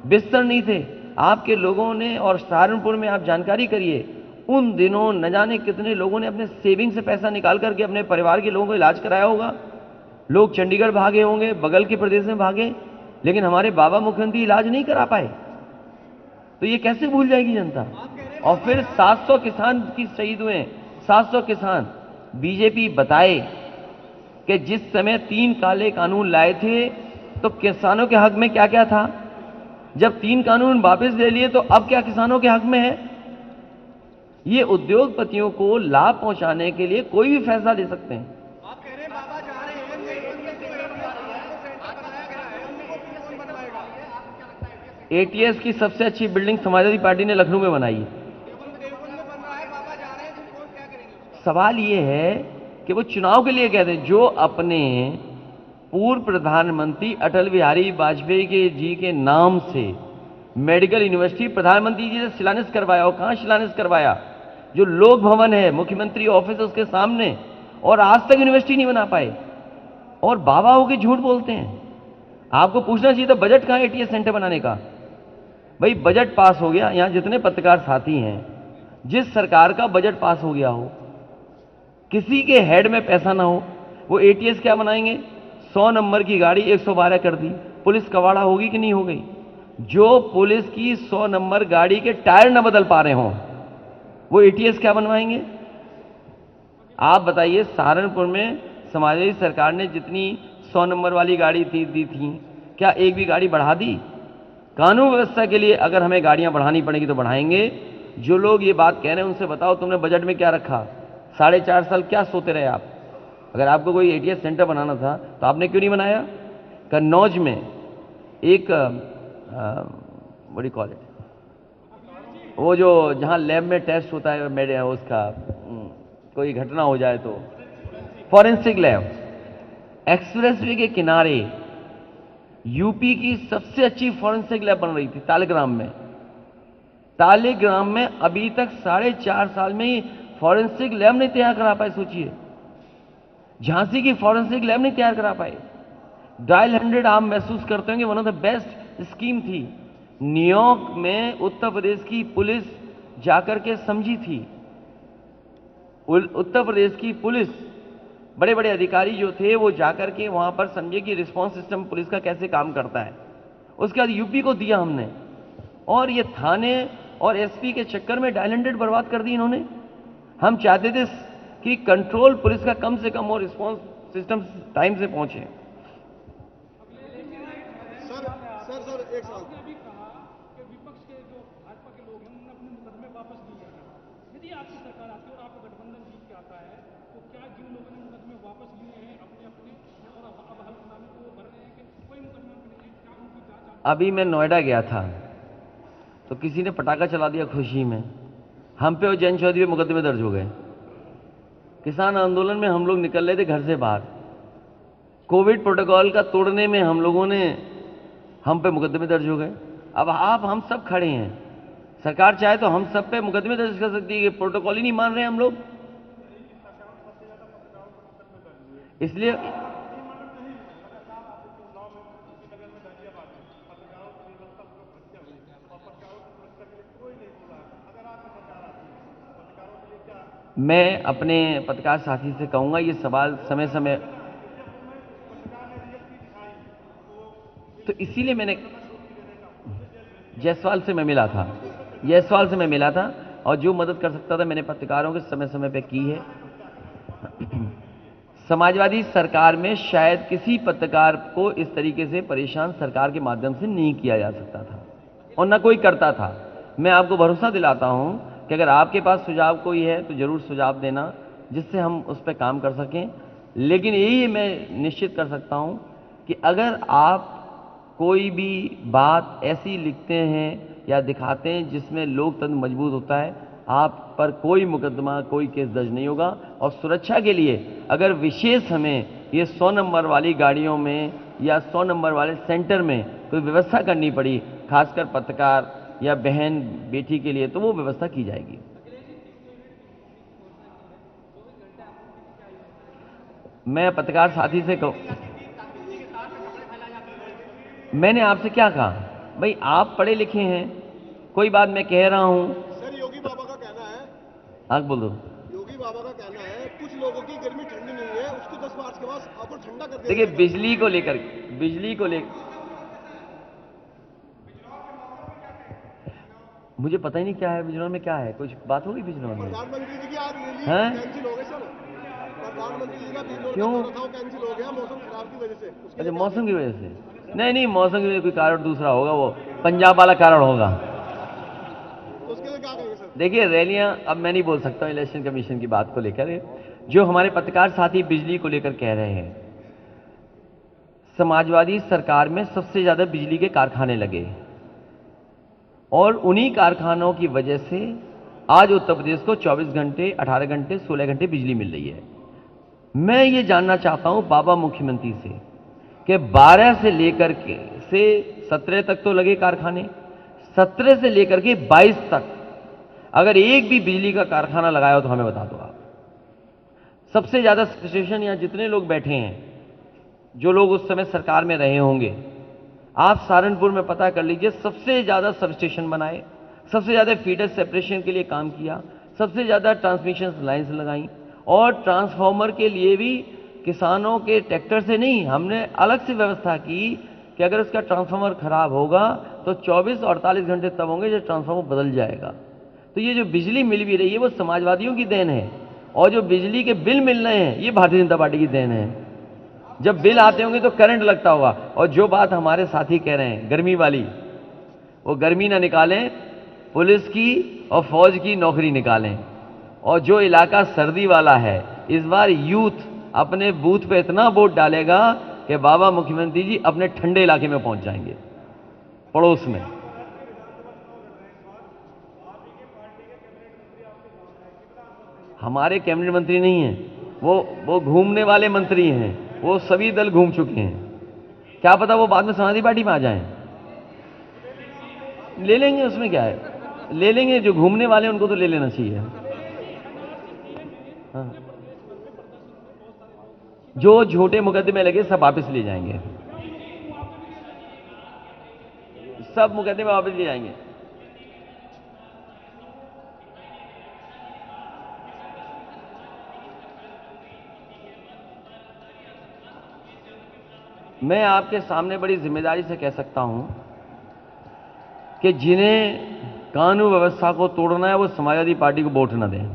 बिस्तर नहीं थे। आपके लोगों ने, और सहारनपुर में आप जानकारी करिए, उन दिनों न जाने कितने लोगों ने अपने सेविंग से पैसा निकाल करके अपने परिवार के लोगों को इलाज कराया होगा। लोग चंडीगढ़ भागे होंगे, बगल के प्रदेश में भागे, लेकिन हमारे बाबा मुख्यमंत्री इलाज नहीं करा पाए। तो ये कैसे भूल जाएगी जनता? और फिर 700 किसान की शहीद हुए, 700 किसान। बीजेपी बताए कि जिस समय 3 काले कानून लाए थे तो किसानों के हक में क्या क्या था, जब 3 कानून वापस ले लिए तो अब क्या किसानों के हक में है? ये उद्योगपतियों को लाभ पहुंचाने के लिए कोई भी फैसला ले सकते हैं। आप कह रहे हैं बाबा जा रहे हैं, बनाया गया है, उनको कौन बनवाएगा? आपको क्या लगता है एटीएस की सबसे अच्छी बिल्डिंग समाजवादी पार्टी ने लखनऊ में बनाई है। देवबंद में बन रहा है, बाबा जा रहे हैं, कौन क्या करेंगे? सवाल ये है कि वो चुनाव के लिए कहते हैं, जो अपने पूर्व प्रधानमंत्री अटल बिहारी वाजपेयी के जी के नाम से मेडिकल यूनिवर्सिटी प्रधानमंत्री जी ने शिलान्यास करवाया, और कहां शिलान्यास करवाया? जो लोक भवन है, मुख्यमंत्री ऑफिस है उसके सामने, और आज तक यूनिवर्सिटी नहीं बना पाए, और बाबा होके झूठ बोलते हैं। आपको पूछना चाहिए था बजट कहां है एटीएस सेंटर बनाने का? भाई बजट पास हो गया, यहां जितने पत्रकार साथी हैं, जिस सरकार का बजट पास हो गया हो, किसी के हेड में पैसा ना हो, वो एटीएस क्या बनाएंगे? 100 नंबर की गाड़ी 112 कर दी, पुलिस कवाड़ा होगी कि नहीं हो गई? जो पुलिस की 100 नंबर गाड़ी के टायर न बदल पा रहे हों, वो एटीएस क्या बनवाएंगे? आप बताइए, सहारनपुर में समाजवादी सरकार ने जितनी 100 नंबर वाली गाड़ी दी थी, क्या एक भी गाड़ी बढ़ा दी? कानून व्यवस्था के लिए अगर हमें गाड़ियां बढ़ानी पड़ेगी तो बढ़ाएंगे। जो लोग ये बात कह रहे हैं उनसे बताओ तुमने बजट में क्या रखा? 4.5 साल क्या सोते रहे आप? अगर आपको कोई एटीएस सेंटर बनाना था तो आपने क्यों नहीं बनाया? कन्नौज में एक बड़ी कॉलेज, वो जो जहां लैब में टेस्ट होता है मेरे उसका, कोई घटना हो जाए तो फॉरेंसिक लैब, एक्सप्रेसवे के किनारे यूपी की सबसे अच्छी फॉरेंसिक लैब बन रही थी तालिग्राम में। तालिग्राम में अभी तक 4.5 साल में ही फॉरेंसिक लैब नहीं तैयार करा पाए। सोचिए, झांसी की फॉरेंसिक लैब नहीं तैयार करा पाए। डायल 100 आप महसूस करते होंगे one of the best scheme थी। न्यूयॉर्क में उत्तर प्रदेश की पुलिस जाकर के समझी थी। उत्तर प्रदेश की पुलिस, बड़े बड़े अधिकारी जो थे वो जाकर के वहां पर समझे कि रिस्पांस सिस्टम पुलिस का कैसे काम करता है। उसके बाद यूपी को दिया हमने, और ये थाने और एसपी के चक्कर में डायल 100 बर्बाद कर दी इन्होंने। हम चाहते थे कि कंट्रोल पुलिस का कम से कम और रिस्पांस सिस्टम टाइम से पहुंचे। सर एक सवाल। अभी कहा कि विपक्ष के जो भाजपा के लोग हैं उन्होंने अपने मुकदमे वापस लिए हैं। यदि आपकी सरकार आती है और आपका गठबंधन जीत के आता है तो क्या जिन लोगों ने मुकदमे वापस लिए हैं अपने और अब हल्फनामे को भर रहे हैं कि कोई मुकदमा नहीं है, क्या उनकी जांच? अभी मैं नोएडा गया था तो किसी ने पटाखा चला दिया खुशी में, हम पे और जैन चौधरी पे मुकदमे दर्ज हो गए। किसान आंदोलन में हम लोग निकल रहे थे घर से बाहर, कोविड प्रोटोकॉल का तोड़ने में हम पे मुकदमे दर्ज हो गए। अब हम सब खड़े हैं, सरकार चाहे तो हम सब पे मुकदमे दर्ज कर सकती है कि प्रोटोकॉल ही नहीं मान रहे हम लोग। इसलिए मैं अपने पत्रकार साथी से कहूंगा ये सवाल समय समय, तो इसीलिए मैंने जायसवाल से मैं मिला था और जो मदद कर सकता था मैंने पत्रकारों के समय समय पे की है। समाजवादी सरकार में शायद किसी पत्रकार को इस तरीके से परेशान सरकार के माध्यम से नहीं किया जा सकता था और न कोई करता था। मैं आपको भरोसा दिलाता हूं कि अगर आपके पास सुझाव कोई है तो जरूर सुझाव देना जिससे हम उस पर काम कर सकें। लेकिन यही मैं निश्चित कर सकता हूं कि अगर आप कोई भी बात ऐसी लिखते हैं या दिखाते हैं जिसमें लोकतंत्र मजबूत होता है, आप पर कोई मुकदमा, कोई केस दर्ज नहीं होगा। और सुरक्षा के लिए अगर विशेष हमें ये 100 नंबर वाली गाड़ियों में या 100 नंबर वाले सेंटर में कोई व्यवस्था करनी पड़ी, खासकर पत्रकार या बहन बेटी के लिए, तो वो व्यवस्था की जाएगी। मैं पत्रकार साथी से कहूँ, मैंने आपसे क्या कहा? भाई आप पढ़े लिखे हैं, कोई बात मैं कह रहा हूं। सर योगी बाबा का कहना है, आग बोल दो। योगी बाबा का कहना है कुछ लोगों की गर्मी ठंडी नहीं है, उसको 10 मार्च के बाद आपको ठंडा कर दिया देखिए जाएगा। बिजली को लेकर, बिजली को लेकर मुझे पता ही नहीं क्या है बिजनौर में, क्या है, कुछ बात होगी बिजनौर में? प्रधानमंत्री जी की आज रैली हैं? कैंसिल हो गई सर। प्रधानमंत्री जी का बिजनौर का क्यों? दौरा था, वो कैंसिल हो गया मौसम खराब की वजह से। उसके अच्छा लिए मौसम की वजह से? नहीं नहीं, मौसम की वजह से कोई कारण दूसरा होगा, वो पंजाब वाला कारण होगा। तो उसके लिए क्या कहेंगे सर? देखिए रैलियां अब मैं नहीं बोल सकता हूं इलेक्शन कमीशन की बात को लेकर। जो हमारे पत्रकार साथी बिजली को लेकर कह रहे हैं, समाजवादी सरकार में सबसे ज्यादा बिजली के कारखाने लगे और उन्हीं कारखानों की वजह से आज उत्तर प्रदेश को 24 घंटे, 18 घंटे, 16 घंटे बिजली मिल रही है। मैं ये जानना चाहता हूं बाबा मुख्यमंत्री से कि 12 से लेकर के 17 तक तो लगे कारखाने, 17 से लेकर के 22 तक अगर एक भी बिजली का कारखाना लगाया हो तो हमें बता दो आप। सबसे ज्यादा स्टेशन, यहां जितने लोग बैठे हैं, जो लोग उस समय सरकार में रहे होंगे, आप सहारनपुर में पता कर लीजिए, सबसे ज्यादा सब स्टेशन बनाए, सबसे ज्यादा फीडर सेपरेशन के लिए काम किया, सबसे ज्यादा ट्रांसमिशन लाइन्स लगाई, और ट्रांसफार्मर के लिए भी किसानों के ट्रैक्टर से नहीं, हमने अलग से व्यवस्था की कि अगर उसका ट्रांसफार्मर खराब होगा तो 24 और 48 घंटे तब होंगे जब ट्रांसफार्मर बदल जाएगा। तो ये जो बिजली मिल भी रही है वो समाजवादियों की देन है, और जो बिजली के बिल मिल रहे हैं ये भारतीय जनता पार्टी की देन है। जब बिल आते होंगे तो करंट लगता होगा। और जो बात हमारे साथी कह रहे हैं गर्मी वाली, वो गर्मी ना निकालें, पुलिस की और फौज की नौकरी निकालें। और जो इलाका सर्दी वाला है, इस बार यूथ अपने बूथ पे इतना वोट डालेगा कि बाबा मुख्यमंत्री जी अपने ठंडे इलाके में पहुंच जाएंगे, पड़ोस में। हमारे कैबिनेट मंत्री नहीं हैं, वो घूमने वाले मंत्री हैं, वो सभी दल घूम चुके हैं। क्या पता वो बाद में समाजवादी पार्टी में आ जाएं। ले लेंगे, उसमें क्या है, ले लेंगे। जो घूमने वाले हैं उनको तो ले लेना चाहिए। हाँ। जो झूठे मुकदमे लगे सब वापस ले जाएंगे, सब मुकदमे वापस ले जाएंगे। मैं आपके सामने बड़ी जिम्मेदारी से कह सकता हूं कि जिन्हें कानून व्यवस्था को तोड़ना है वो समाजवादी पार्टी को वोट न दें।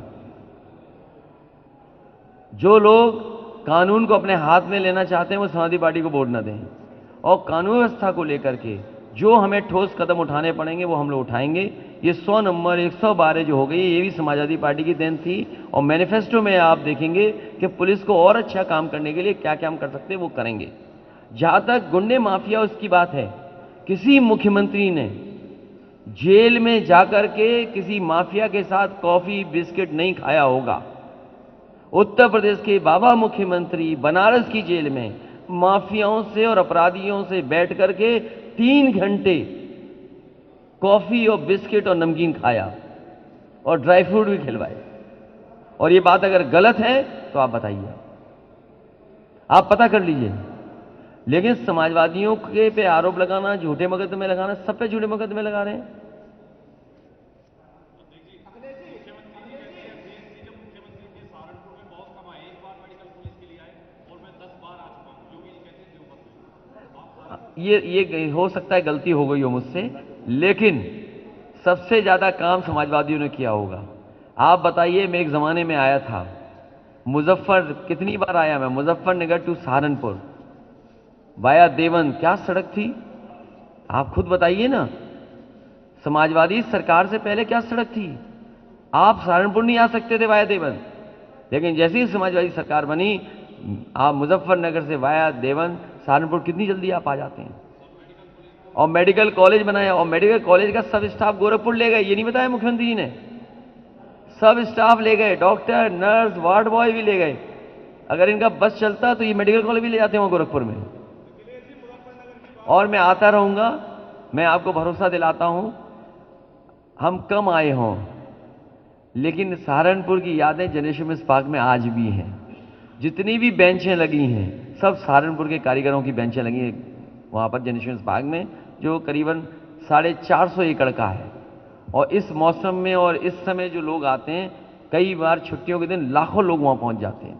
जो लोग कानून को अपने हाथ में लेना चाहते हैं वो समाजवादी पार्टी को वोट न दें। और कानून व्यवस्था को लेकर के जो हमें ठोस कदम उठाने पड़ेंगे वो हम लोग उठाएंगे। ये 100 नंबर 112 जो हो गई, ये भी समाजवादी पार्टी की देन थी। और मैनिफेस्टो में आप देखेंगे कि पुलिस को और अच्छा काम करने के लिए क्या क्या हम कर सकते हैं वो करेंगे। जहां तक गुंडे माफिया उसकी बात है, किसी मुख्यमंत्री ने जेल में जाकर के किसी माफिया के साथ कॉफी बिस्किट नहीं खाया होगा। उत्तर प्रदेश के बाबा मुख्यमंत्री बनारस की जेल में माफियाओं से और अपराधियों से बैठ करके 3 घंटे कॉफी और बिस्किट और नमकीन खाया और ड्राई फ्रूट भी खिलवाए। और ये बात अगर गलत है तो आप बताइए, आप पता कर लीजिए। लेकिन समाजवादियों के पे आरोप लगाना, झूठे मुकदमे लगाना, सब पे झूठे मुकदमे लगा रहे हैं। ये हो सकता है गलती हो गई हो मुझसे, लेकिन सबसे ज्यादा काम समाजवादियों ने किया होगा। आप बताइए, मैं एक जमाने में आया था मुजफ्फर, कितनी बार आया मैं, मुजफ्फरनगर टू सहारनपुर वाया देवन, क्या सड़क थी, आप खुद बताइए ना। समाजवादी सरकार से पहले क्या सड़क थी, आप सहारनपुर नहीं आ सकते थे वाया देवन। लेकिन जैसे ही समाजवादी सरकार बनी, आप मुजफ्फरनगर से वाया देवन सहारनपुर कितनी जल्दी आप आ जाते हैं। और मेडिकल कॉलेज बनाया, और मेडिकल कॉलेज का सब स्टाफ गोरखपुर ले गए, ये नहीं बताया मुख्यमंत्री जी ने। सब स्टाफ ले गए, डॉक्टर, नर्स, वार्ड बॉय भी ले गए। अगर इनका बस चलता तो ये मेडिकल कॉलेज भी ले जाते हैं गोरखपुर में। और मैं आता रहूंगा, मैं आपको भरोसा दिलाता हूं, हम कम आए हों लेकिन सहारनपुर की यादें जनरेशन मिस पार्क में आज भी हैं। जितनी भी बेंचें लगी हैं सब सहारनपुर के कारीगरों की बेंचें लगी हैं, वहाँ पर जन इंश्योरेंस बाग में, जो करीबन 450 एकड़ का है। और इस मौसम में और इस समय जो लोग आते हैं, कई बार छुट्टियों के दिन लाखों लोग वहाँ पहुँच जाते हैं।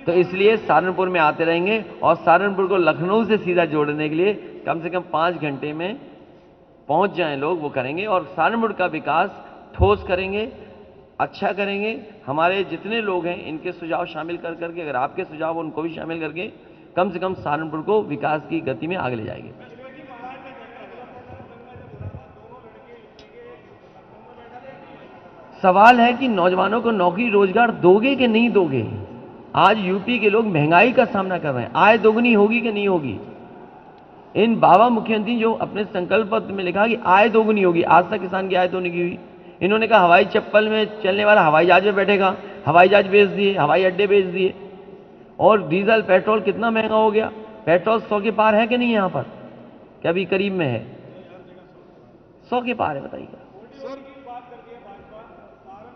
तो इसलिए सहारनपुर में आते रहेंगे, और सहारनपुर को लखनऊ से सीधा जोड़ने के लिए कम से कम 5 घंटे में पहुंच जाएं लोग, वो करेंगे। और सहारनपुर का विकास ठोस करेंगे, अच्छा करेंगे। हमारे जितने लोग हैं इनके सुझाव शामिल कर करके, अगर आपके सुझाव उनको भी शामिल करके, कम से कम सहारनपुर को विकास की गति में आगे ले जाएंगे। सवाल है कि नौजवानों को नौकरी रोजगार दोगे कि नहीं दोगे। आज यूपी के लोग महंगाई का सामना कर रहे हैं, आय दोगुनी होगी कि नहीं होगी। इन बाबा मुख्यमंत्री जो अपने संकल्प पत्र में लिखा कि आय दोगुनी होगी, आज तक किसान की आय तो नहीं हुई। इन्होंने कहा हवाई चप्पल में चलने वाला हवाई जहाज में बैठेगा, हवाई जहाज बेच दिए, हवाई अड्डे बेच दिए। और डीजल पेट्रोल कितना महंगा हो गया, पेट्रोल 100 के पार है कि नहीं यहाँ पर, क्या अभी करीब में है, 100 के पार है, बताइएगा।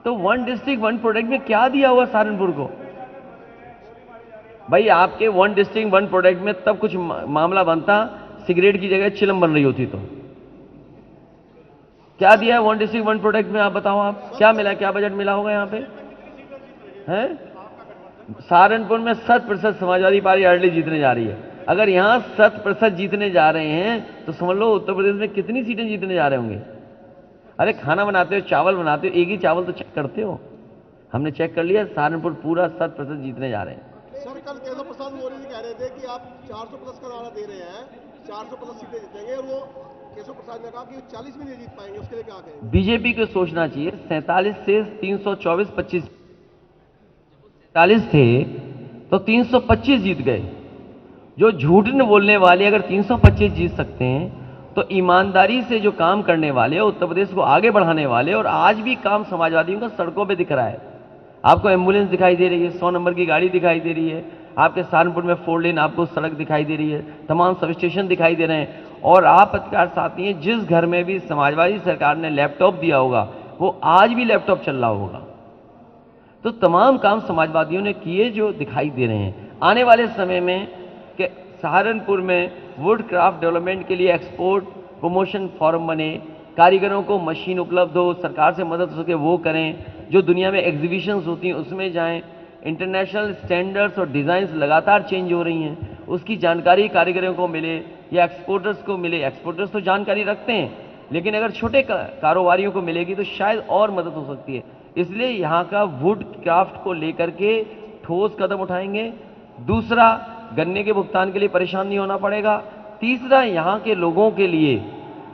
तो 1 डिस्ट्रिक्ट 1 प्रोडक्ट में क्या दिया हुआ सहारनपुर को। भाई आपके 1 डिस्ट्रिक्ट 1 प्रोडक्ट में तब कुछ मामला बनता, सिगरेट की जगह चिलम बन रही होती। तो क्या दिया है 1 डिस्ट्रिक्ट 1 प्रोडक्ट में, आप बताओ, आप क्या मिला, क्या बजट मिला होगा यहाँ पे हैं। सहारनपुर में 100% समाजवादी पार्टी अर्ली जीतने जा रही है। अगर यहाँ 100% जीतने जा रहे हैं तो समझ लो उत्तर प्रदेश में कितनी सीटें जीतने जा रहे होंगे। अरे खाना बनाते हो, चावल बनाते हो, एक ही चावल तो चेक करते हो। हमने चेक कर लिया, सहारनपुर पूरा 100% जीतने जा रहे हैं। सर कल केशव प्रसाद मौर्य जी कह रहे थे कि आप 400 प्लस का नारा दे रहे हैं, 400 प्लस सीटें जीतेंगे, और वो केशव प्रसाद ने कहा कि 40 भी नहीं जीत पाएंगे, उसके लिए क्या कहेंगे। बीजेपी को सोचना चाहिए, 47 से 324, 25 40 थे तो 325 जीत गए। जो झूठ न बोलने वाले अगर 325 जीत सकते हैं तो ईमानदारी से जो काम करने वाले, उत्तर प्रदेश को आगे बढ़ाने वाले, और आज भी काम समाजवादियों का सड़कों पे दिख रहा है। आपको एम्बुलेंस दिखाई दे रही है, 100 नंबर की गाड़ी दिखाई दे रही है, आपके सहारनपुर में 4 लेन आपको सड़क दिखाई दे रही है, तमाम सब स्टेशन दिखाई दे रहे हैं। और आप पत्रकार साथी हैं, जिस घर में भी समाजवादी सरकार ने लैपटॉप दिया होगा वो आज भी लैपटॉप चल रहा होगा। तो तमाम काम समाजवादियों ने किए जो दिखाई दे रहे हैं। आने वाले समय में कि सहारनपुर में वुड क्राफ्ट डेवलपमेंट के लिए एक्सपोर्ट प्रमोशन फोरम बने, कारीगरों को मशीन उपलब्ध हो, सरकार से मदद हो सके वो करें, जो दुनिया में एग्जीबिशंस होती हैं उसमें जाएं, इंटरनेशनल स्टैंडर्ड्स और डिज़ाइंस लगातार चेंज हो रही हैं, उसकी जानकारी कारीगरों को मिले या एक्सपोर्टर्स को मिले। एक्सपोर्टर्स तो जानकारी रखते हैं, लेकिन अगर छोटे कारोबारियों को मिलेगी तो शायद और मदद हो सकती है। इसलिए यहाँ का वुड क्राफ्ट को लेकर के ठोस कदम उठाएंगे। दूसरा, गन्ने के भुगतान के लिए परेशान नहीं होना पड़ेगा। तीसरा, यहाँ के लोगों के लिए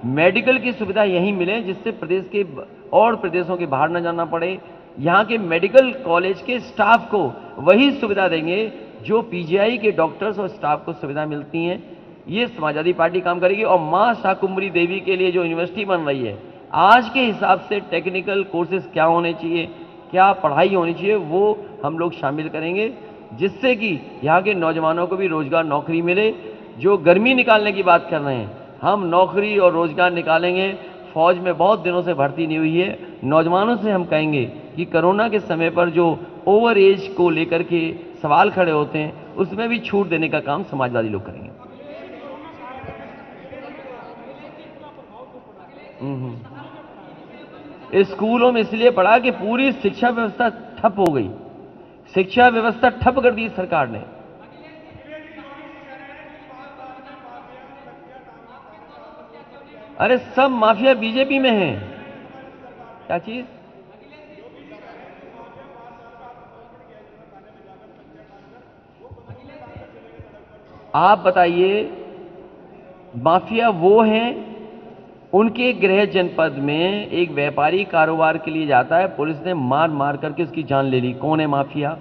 मेडिकल की सुविधा यहीं मिले, जिससे प्रदेश के और प्रदेशों के बाहर न जाना पड़े। यहाँ के मेडिकल कॉलेज के स्टाफ को वही सुविधा देंगे जो पीजीआई के डॉक्टर्स और स्टाफ को सुविधा मिलती हैं। ये समाजवादी पार्टी काम करेगी। और माँ शाकुंभरी देवी के लिए जो यूनिवर्सिटी बन रही है, आज के हिसाब से टेक्निकल कोर्सेज क्या होने चाहिए, क्या पढ़ाई होनी चाहिए, वो हम लोग शामिल करेंगे, जिससे कि यहाँ के नौजवानों को भी रोजगार नौकरी मिले। जो गर्मी निकालने की बात कर रहे हैं, हम नौकरी और रोजगार निकालेंगे। फौज में बहुत दिनों से भर्ती नहीं हुई है, नौजवानों से हम कहेंगे कि कोरोना के समय पर जो ओवर एज को लेकर के सवाल खड़े होते हैं, उसमें भी छूट देने का काम समाजवादी लोग करेंगे। स्कूलों में इसलिए पढ़ा कि पूरी शिक्षा व्यवस्था ठप हो गई। शिक्षा व्यवस्था ठप कर दी सरकार ने। अरे सब माफिया बीजेपी में है। क्या चीज? आप बताइए, माफिया वो हैं, उनके गृह जनपद में एक व्यापारी कारोबार के लिए जाता है, पुलिस ने मार मार करके उसकी जान ले ली। कौन है माफिया?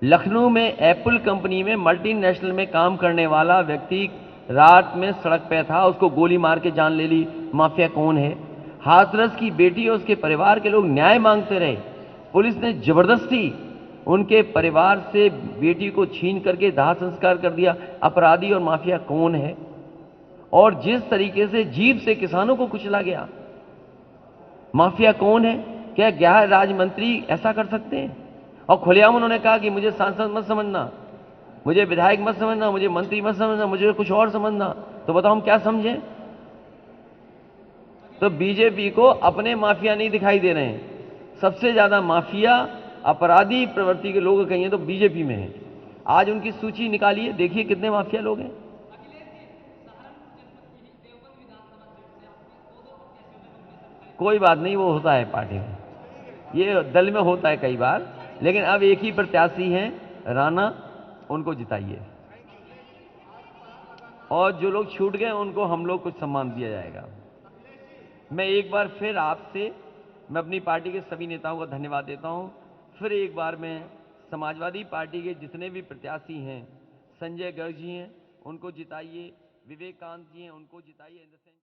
लखनऊ में एप्पल कंपनी में मल्टीनेशनल में काम करने वाला व्यक्ति रात में सड़क पे था, उसको गोली मार के जान ले ली। माफिया कौन है? हाथरस की बेटी और उसके परिवार के लोग न्याय मांगते रहे, पुलिस ने जबरदस्ती उनके परिवार से बेटी को छीन करके दाह संस्कार कर दिया। अपराधी और माफिया कौन है? और जिस तरीके से जीप से किसानों को कुचला गया, माफिया कौन है? क्या गृह राज्य मंत्री ऐसा कर सकते हैं? और खुलेआम उन्होंने कहा कि मुझे सांसद मत समझना, मुझे विधायक मत समझना, मुझे मंत्री मत समझना, मुझे कुछ और समझना। तो बताओ हम क्या समझें? तो बीजेपी को अपने माफिया नहीं दिखाई दे रहे हैं। सबसे ज्यादा माफिया, अपराधी प्रवृत्ति के लोग कहिए तो बीजेपी में है। आज उनकी सूची निकालिए, देखिए कितने माफिया लोग हैं। कोई बात नहीं, वो होता है पार्टी में, ये दल में होता है कई बार। लेकिन अब एक ही प्रत्याशी हैं राणा, उनको जिताइए, और जो लोग छूट गए उनको हम लोग कुछ सम्मान दिया जाएगा। मैं एक बार फिर आपसे, मैं अपनी पार्टी के सभी नेताओं को धन्यवाद देता हूं। फिर एक बार मैं समाजवादी पार्टी के जितने भी प्रत्याशी हैं, संजय गर्ग जी हैं उनको जिताइए, विवेकांत जी हैं उनको जिताइए।